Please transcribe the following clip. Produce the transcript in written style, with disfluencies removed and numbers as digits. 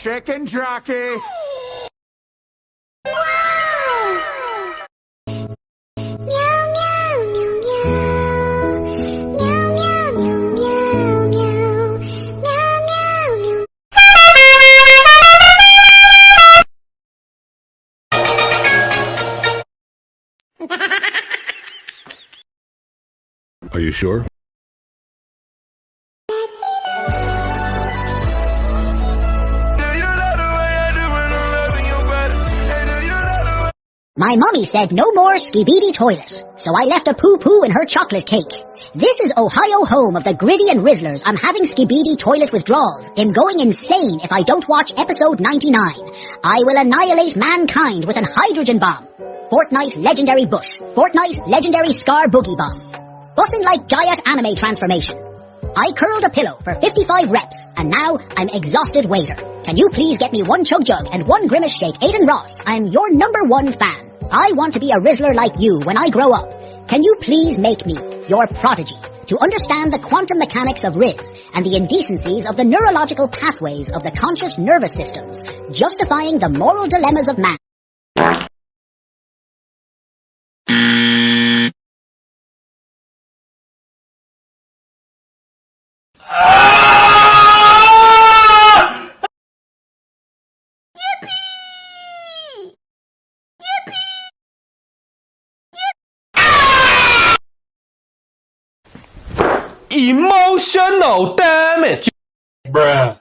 Chicken jockey! Are you sure? My mommy said no more skibidi toilet, so I left a poo-poo in her chocolate cake. This is Ohio, home of the Gritty and Rizzlers. I'm having skibidi toilet withdrawals. I'm going insane if I don't watch episode 99. I will annihilate mankind with an hydrogen bomb. Fortnite legendary bush. Fortnite legendary scar boogie bomb. Bussin' like Gaia's anime transformation. I curled a pillow for 55 reps, and now I'm exhausted waiter. Can you please get me one chug jug and one grimace shake, Aiden Ross? I'm your #1 fan. I want to be a Rizzler like you when I grow up. Can you please make me your prodigy to understand the quantum mechanics of Riz and the indecencies of the neurological pathways of the conscious nervous systems, justifying the moral dilemmas of man? Emotional damage. Bruh.